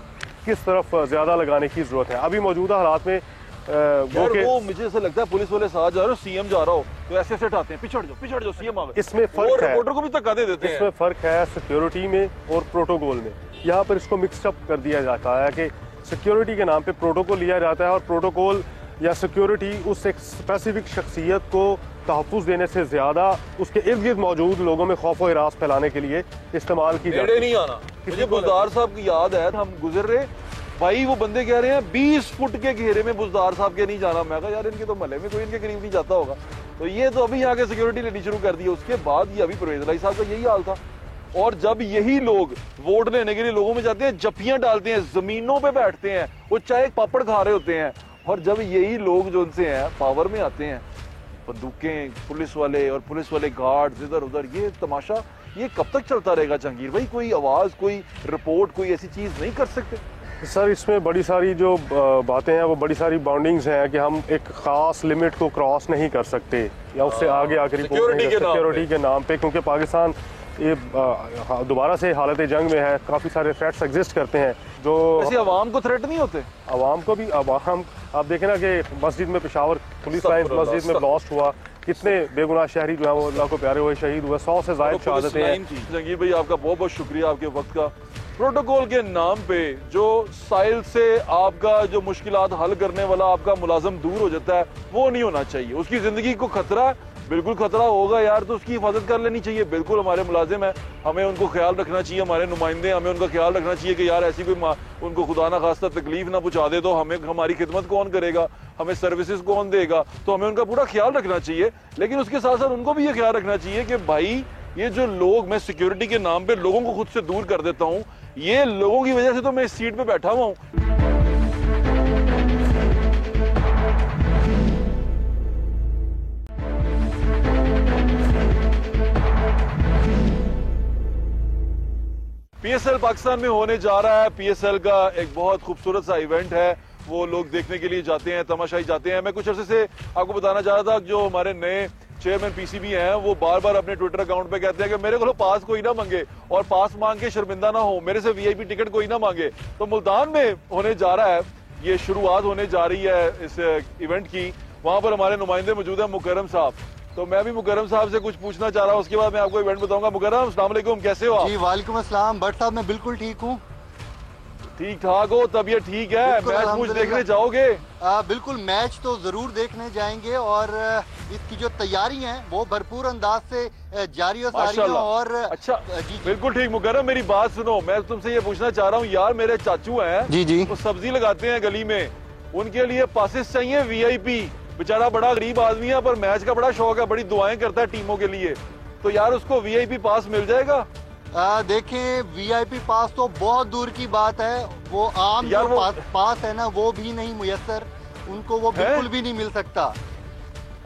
किस तरफ ज्यादा लगाने की जरूरत है। अभी मौजूदा हालात में वो मुझे ऐसा लगता है पुलिस वाले साथ जा रहे हो, सीएम जा रहा हो तो ऐसे हटाते हैं, पिछड़ जाओ सीएम आ गए। इसमें फर्क है, रिपोर्टर को भी धक्का दे देते हैं। इसमें फर्क है सिक्योरिटी में और प्रोटोकॉल में। यहाँ पर इसको मिक्सअप कर दिया जाता है कि सिक्योरिटी के नाम पे प्रोटोकॉल लिया जाता है और प्रोटोकॉल या सिक्योरिटी उस एक स्पेसिफिक शख्सियत को तहफ़्फ़ुज़ देने से ज़्यादा उसके इर्द गिर्द मौजूद लोगों में खौफ और हिरास फैलाने के लिए इस्तेमाल की जाती है। नहीं आना, मुझे बुज़दार साहब की याद है, हम गुजर रहे भाई, वो बंदे कह रहे हैं 20 फुट के घेरे में बुज़दार साहब के नहीं जाना। मैं कहा यार इनके तो महल्ले में कोई इनके करीब नहीं जाता होगा। तो ये तो अभी आके सिक्योरिटी लेनी शुरू कर दी है। उसके बाद ये अभी परवेज इलाही साहब का यही हाल था। और जब यही लोग वोट लेने के लिए लोगों में जाते हैं, जप्पियां डालते हैं, जमीनों पे बैठते हैं, वो चाय पापड़ खा रहे होते हैं, और जब यही लोग जो उनसे हैं पावर में आते हैं, बंदूकें, पुलिस वाले गार्ड्स इधर उधर, ये तमाशा ये कब तक चलता रहेगा जहांगीर भाई? कोई आवाज, कोई रिपोर्ट, कोई ऐसी चीज नहीं कर सकते? सर इसमें बड़ी सारी जो बातें हैं वो बड़ी सारी बाउंडिंग्स हैं कि हम एक खास लिमिट को क्रॉस नहीं कर सकते या उससे आगे आकर सिक्योरिटी के नाम पे, क्योंकि पाकिस्तान ये दोबारा से हालत जंग में है, काफ़ी सारे थ्रेट्स एग्जिस्ट करते हैं जो अवाम को थ्रेट नहीं होते। अवाम को भी, अवाम आप देखें ना कि मस्जिद में पेशावर पुलिस लाइन मस्जिद में ब्लास्ट हुआ, कितने बेगुनाह शहरी जो है वो अल्लाह को प्यारे हुए शहीद हुए, 100 से ज़ायद शहादतें हैं। जहांगीर भाई आपका बहुत बहुत शुक्रिया आपके वक्त का। प्रोटोकॉल के नाम पे जो साइल से आपका जो मुश्किलात हल करने वाला आपका मुलाजिम दूर हो जाता है, वो नहीं होना चाहिए। उसकी जिंदगी को खतरा, बिल्कुल खतरा होगा यार, तो उसकी हिफाजत कर लेनी चाहिए। बिल्कुल हमारे मुलाजिम है, हमें उनको ख्याल रखना चाहिए, हमारे नुमाइंदे हमें उनका ख्याल रखना चाहिए कि यार ऐसी कोई उनको खुदा ना खास्ता तकलीफ ना पहुंचा दे तो हमें हमारी खिदमत कौन करेगा, हमें सर्विसेज कौन देगा, तो हमें उनका पूरा ख्याल रखना चाहिए। लेकिन उसके साथ साथ उनको भी ये ख्याल रखना चाहिए कि भाई ये जो लोग, मैं सिक्योरिटी के नाम पे लोगों को खुद से दूर कर देता हूँ, ये लोगों की वजह से तो मैं इस सीट पे बैठा हुआ हूं। PSL पाकिस्तान में होने जा रहा है। PSL का एक बहुत खूबसूरत सा इवेंट है, वो लोग देखने के लिए जाते हैं, तमाशाई जाते हैं। मैं कुछ अर्से से आपको बताना चाह रहा था, जो हमारे नए चेयरमैन PCB हैं वो बार बार अपने ट्विटर अकाउंट पे कहते हैं कि मेरे को पास कोई ना मांगे और पास मांग के शर्मिंदा ना हो, मेरे से VIP टिकट कोई ना मांगे। तो मुल्तान में होने जा रहा है, ये शुरुआत होने जा रही है इस इवेंट की। वहां पर हमारे नुमाइंदे मौजूद हैं, मुकर्रम साहब। तो मैं भी मुकर्रम साहब से कुछ पूछना चाह रहा हूँ, उसके बाद मैं आपको इवेंट बताऊंगा। मुकर्रम, अस्सलाम वालेकुम, कैसे हो आप? जी वालेकुम अस्सलाम। भट्ट साहब मैं बिल्कुल ठीक हूँ। ठीक ठाक हो, तबीयत ठीक है? बिल्कुल, मैच मुझ देखने जाओगे? बिल्कुल, मैच तो जरूर देखने जाएंगे और इसकी जो तैयारी है वो भरपूर अंदाज से जारी और सारी है। और अच्छा जी, बिल्कुल ठीक। मुकर्रम मेरी बात सुनो, मैं तुमसे ये पूछना चाह रहा हूँ यार, मेरे चाचू हैं जी वो सब्जी लगाते हैं गली में, उनके लिए पासेस चाहिए VIP। बेचारा बड़ा गरीब आदमी है पर मैच का बड़ा शौक है, बड़ी दुआएं करता है टीमों के लिए, तो यार उसको VIP पास मिल जाएगा? देखें, VIP पास तो बहुत दूर की बात है, वो आम जो पास है ना वो भी नहीं मुयस्सर, उनको वो बिल्कुल भी नहीं मिल सकता।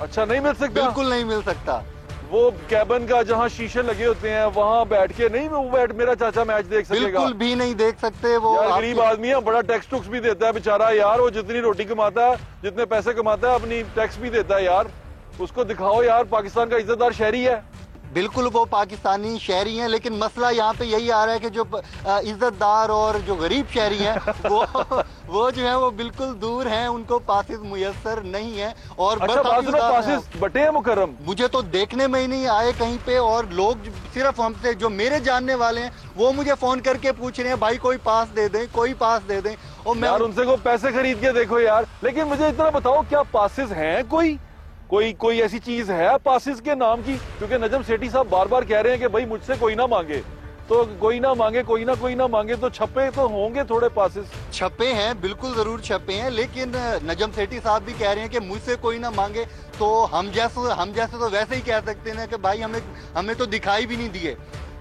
अच्छा, नहीं मिल सकता? बिल्कुल नहीं मिल सकता। वो कैबिन का जहाँ शीशे लगे होते हैं वहाँ बैठ के नहीं वो मेरा चाचा मैच देख सकेगा? बिल्कुल भी नहीं देख सकते। वो यार गरीब आदमी है, बड़ा टैक्स टुक्स भी देता है बेचारा यार, वो जितनी रोटी कमाता है, जितने पैसे कमाता है, अपनी टैक्स भी देता है यार, उसको दिखाओ यार पाकिस्तान का इज्जतदार शहरी है। बिल्कुल वो पाकिस्तानी शहरी हैं, लेकिन मसला यहाँ पे यही आ रहा है कि जो इज्जतदार और जो गरीब शहरी हैं वो जो है वो बिल्कुल दूर हैं, उनको पासेस मुयस्सर नहीं है। और अच्छा, पासेस बटे हैं मुकर्रम? मुझे तो देखने में ही नहीं आए कहीं पे, और लोग सिर्फ हमसे जो मेरे जानने वाले हैं वो मुझे फोन करके पूछ रहे हैं भाई कोई पास दे दें, कोई पास दे दें, और मैं यार उनसे को पैसे खरीद के देखो यार। लेकिन मुझे इतना बताओ, क्या पासेस हैं? कोई ऐसी चीज है पासिस के नाम की? क्योंकि नजम सेठी साहब बार बार कह रहे हैं कि भाई मुझसे कोई ना मांगे, तो कोई ना मांगे, कोई ना मांगे, तो छपे तो होंगे थोड़े पासिस। छपे हैं, बिल्कुल जरूर छपे हैं, लेकिन नजम सेठी साहब भी कह रहे हैं कि मुझसे कोई ना मांगे, तो हम जैसे तो वैसे ही कह सकते हैं कि भाई हमें तो दिखाई भी नहीं दिए।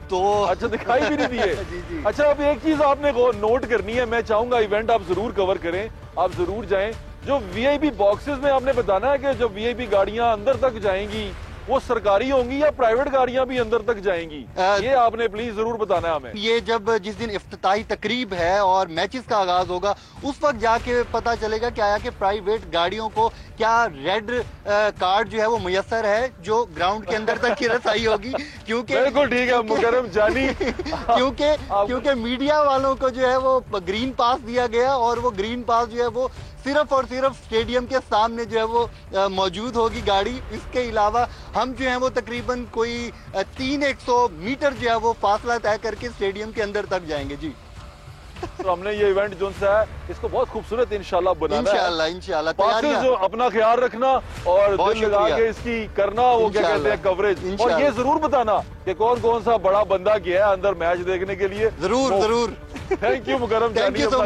तो अच्छा, दिखाई भी नहीं दिए? जी। अच्छा, अब एक चीज आपने नोट करनी है, मैं चाहूंगा इवेंट आप जरूर कवर करें, आप जरूर जाएं। जो VIP बॉक्सेस में आपने बताना है कि जो VIP गाड़ियां अंदर तक जाएंगी वो सरकारी होंगी या प्राइवेट गाड़ियां भी अंदर तक जाएंगी, ये आपने प्लीज जरूर बताना है हमें। ये जब जिस दिन इफ्तिताही तकरीब है और मैचेस का आगाज होगा उस वक्त जाके पता चलेगा क्या कि प्राइवेट गाड़ियों को क्या रेड कार्ड जो है वो मुयस्सर है जो ग्राउंड के अंदर तक की रसाई होगी, क्योंकि बिल्कुल ठीक है मुकर्रम जानी क्योंकि मीडिया वालों को जो है वो ग्रीन पास दिया गया, और वो ग्रीन पास जो है वो सिर्फ और सिर्फ स्टेडियम के सामने जो है वो मौजूद होगी गाड़ी। इसके अलावा हम जो है वो तकरीबन कोई 300 मीटर जो है वो फासला तय करके स्टेडियम के अंदर तक जाएंगे जी। तो हमने ये इवेंट जो है इसको बहुत खूबसूरत इंशाल्लाह बनाना है। इंशाल्लाह पासेस जो अपना ख्याल रखना और दिल लगा के इसकी करना, वो क्या कहते हैं कवरेज, और ये जरूर बताना कि कौन कौन सा बड़ा बंदा गया है अंदर मैच देखने के लिए। जरूर। Thank you Mukarram, thank you so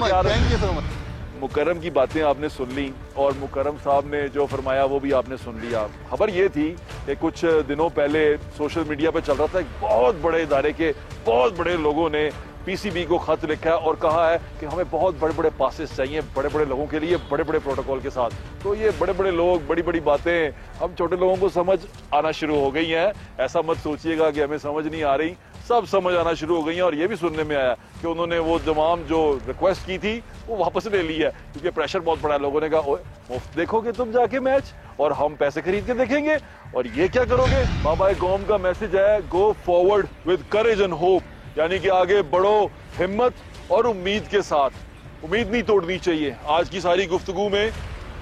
much. Mukarram की बातें आपने सुन ली और मुकर्रम साहब ने जो फरमाया वो भी आपने सुन लिया। खबर ये थी कि कुछ दिनों पहले सोशल मीडिया पे चल रहा था, एक बहुत बड़े इदारे के बहुत बड़े लोगों ने PCB को खत लिखा है और कहा है कि हमें बहुत बड़े बड़े पासेस चाहिए बड़े बड़े लोगों के लिए, बड़े बड़े प्रोटोकॉल के साथ। तो ये बड़े बड़े लोग, बड़ी बड़ी बातें हम छोटे लोगों को समझ आना शुरू हो गई हैं। ऐसा मत सोचिएगा कि हमें समझ नहीं आ रही, सब समझ आना शुरू हो गई हैं। और ये भी सुनने में आया कि उन्होंने वो तमाम जो रिक्वेस्ट की थी वो वापस ले ली है, क्योंकि प्रेशर बहुत बड़ा है। लोगों ने कहा मुफ्त देखोगे तुम जाके मैच और हम पैसे खरीद के देखेंगे, और ये क्या करोगे? बाबा कौम का मैसेज है, go forward with courage and hope, यानी कि आगे बढ़ो हिम्मत और उम्मीद के साथ। उम्मीद नहीं तोड़नी चाहिए। आज की सारी गुफ्तगू में,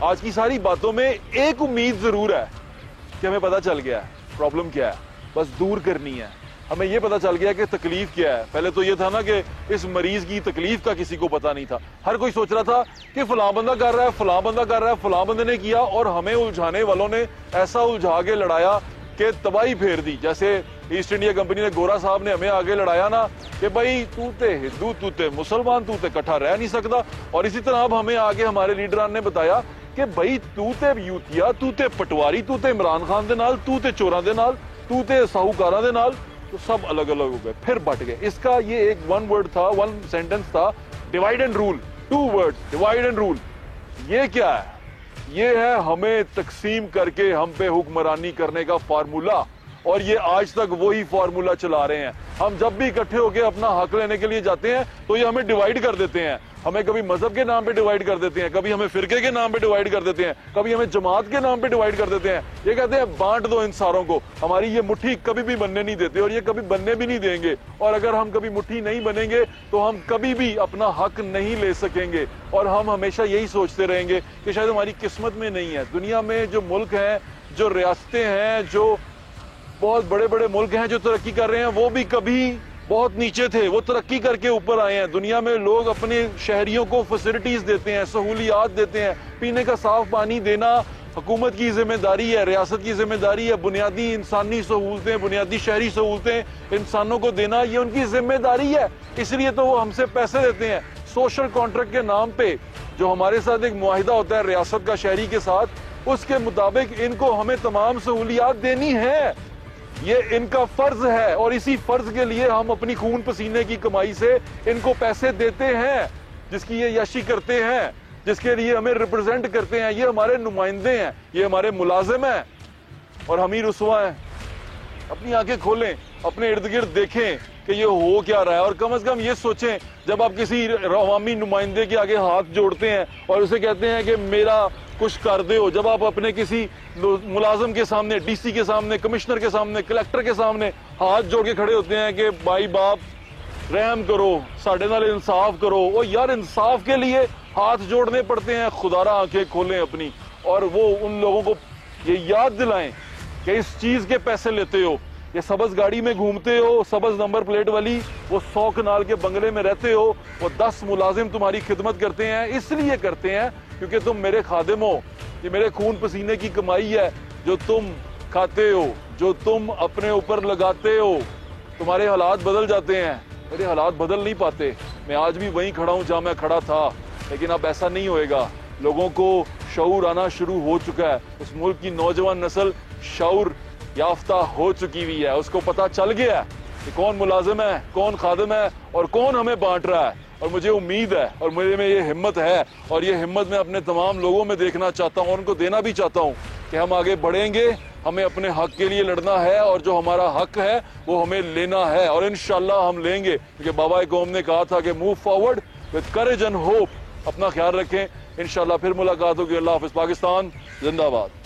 आज की सारी बातों में एक उम्मीद जरूर है कि हमें पता चल गया है प्रॉब्लम क्या है, बस दूर करनी है। हमें यह पता चल गया कि तकलीफ क्या है। पहले तो यह था ना कि इस मरीज की तकलीफ का किसी को पता नहीं था, हर कोई सोच रहा था कि फलां बंदा कर रहा है, फलां बंदा कर रहा है, फलां बंदे ने किया, और हमें उलझाने वालों ने ऐसा उलझा के लड़ाया कि तबाही फेर दी। जैसे ईस्ट इंडिया कंपनी ने, गोरा साहब ने हमें आगे लड़ाया ना कि भाई तू ते हिंदू, तू ते मुसलमान, तू ते इकट्ठा रह नहीं सकता। और इसी तरह अब हमें आगे हमारे लीडरान ने बताया कि भाई तू ते यूथिया, तू ते पटवारी, तू ते इमरान खान दे नाल, तू ते चोरां दे नाल, तू ते साहूकारां दे नाल, तो सब अलग अलग हो गए, फिर बट गए। इसका ये एक वन वर्ड था, वन सेंटेंस था, divide and rule. 2 words, divide and rule. ये क्या है? ये है हमें तकसीम करके हम पे हुक्मरानी करने का फार्मूला, और ये आज तक वही फार्मूला चला रहे हैं। हम जब भी इकट्ठे होकर अपना हक लेने के लिए जाते हैं तो ये हमें डिवाइड कर देते हैं। हमें कभी मजहब के नाम पे डिवाइड कर देते हैं, कभी हमें फिरके के नाम पे डिवाइड कर देते हैं, कभी हमें जमात के नाम पे डिवाइड कर देते हैं। ये कहते हैं बांट दो इन सारों को। हमारी ये मुट्ठी कभी भी बनने नहीं देते और ये कभी बनने भी नहीं देंगे। और अगर हम कभी मुट्ठी नहीं बनेंगे तो हम कभी भी अपना हक नहीं ले सकेंगे, और हम हमेशा यही सोचते रहेंगे कि शायद हमारी किस्मत में नहीं है। दुनिया में जो मुल्क हैं, जो रियासतें हैं, जो बहुत बड़े बड़े मुल्क हैं जो तरक्की कर रहे हैं, वो भी कभी बहुत नीचे थे, वो तरक्की करके ऊपर आए हैं। दुनिया में लोग अपने शहरियों को फैसिलिटीज देते हैं, सहूलियात देते हैं। पीने का साफ पानी देना हुकूमत की जिम्मेदारी है, रियासत की जिम्मेदारी है। बुनियादी इंसानी सहूलतें, बुनियादी शहरी सहूलतें इंसानों को देना, ये उनकी जिम्मेदारी है। इसलिए तो वो हमसे पैसे देते हैं। सोशल कॉन्ट्रैक्ट के नाम पे जो हमारे साथ एक मुआहिदा होता है रियासत का शहरी के साथ, उसके मुताबिक इनको हमें तमाम सहूलियात देनी है। ये इनका फर्ज है और इसी फर्ज के लिए हम अपनी खून पसीने की कमाई से इनको पैसे देते हैं, जिसकी ये यशी करते हैं, जिसके लिए हमें रिप्रेजेंट करते हैं। ये हमारे नुमाइंदे हैं, ये हमारे मुलाजिम हैं और हम ही रुसवा हैं। अपनी आंखें खोलें, अपने इर्द गिर्द देखें कि ये हो क्या रहा है, और कम से कम ये सोचें जब आप किसी अवामी नुमाइंदे के आगे हाथ जोड़ते हैं और उसे कहते हैं कि मेरा कुछ कर दे हो, जब आप अपने किसी मुलाजिम के सामने, डीसी के सामने, कमिश्नर के सामने, कलेक्टर के सामने हाथ जोड़ के खड़े होते हैं कि भाई बाप रहम करो, साढ़े नाल इंसाफ करो, वो यार इंसाफ के लिए हाथ जोड़ने पड़ते हैं। खुदारा आंखें खोलें अपनी और वो उन लोगों को ये याद दिलाएं कि इस चीज के पैसे लेते हो, ये सबज गाड़ी में घूमते हो, सबज नंबर प्लेट वाली, वो 100 कनाल के बंगले में रहते हो, वो 10 मुलाजिम तुम्हारी खिदमत करते हैं, इसलिए करते हैं क्योंकि तुम मेरे खादिम हो। ये मेरे खून पसीने की कमाई है जो तुम खाते हो, जो तुम अपने ऊपर लगाते हो। तुम्हारे हालात बदल जाते हैं, मेरे हालात बदल नहीं पाते। मैं आज भी वहीं खड़ा हूं जहां मैं खड़ा था, लेकिन अब ऐसा नहीं होएगा। लोगों को शऊर आना शुरू हो चुका है। इस मुल्क की नौजवान नस्ल शऊर याफ्ता हो चुकी हुई है, उसको पता चल गया है कि कौन मुलाजिम है, कौन खादिम है और कौन हमें बांट रहा है। और मुझे उम्मीद है और मेरे में ये हिम्मत है, और ये हिम्मत मैं अपने तमाम लोगों में देखना चाहता हूँ और उनको देना भी चाहता हूँ कि हम आगे बढ़ेंगे, हमें अपने हक के लिए लड़ना है और जो हमारा हक है वो हमें लेना है, और इंशाल्लाह हम लेंगे, क्योंकि बाबा कौम ने कहा था कि move forward with courage and hope. अपना ख्याल रखें, इंशाल्लाह फिर मुलाकात होगी। अल्लाह हाफिज। पाकिस्तान जिंदाबाद।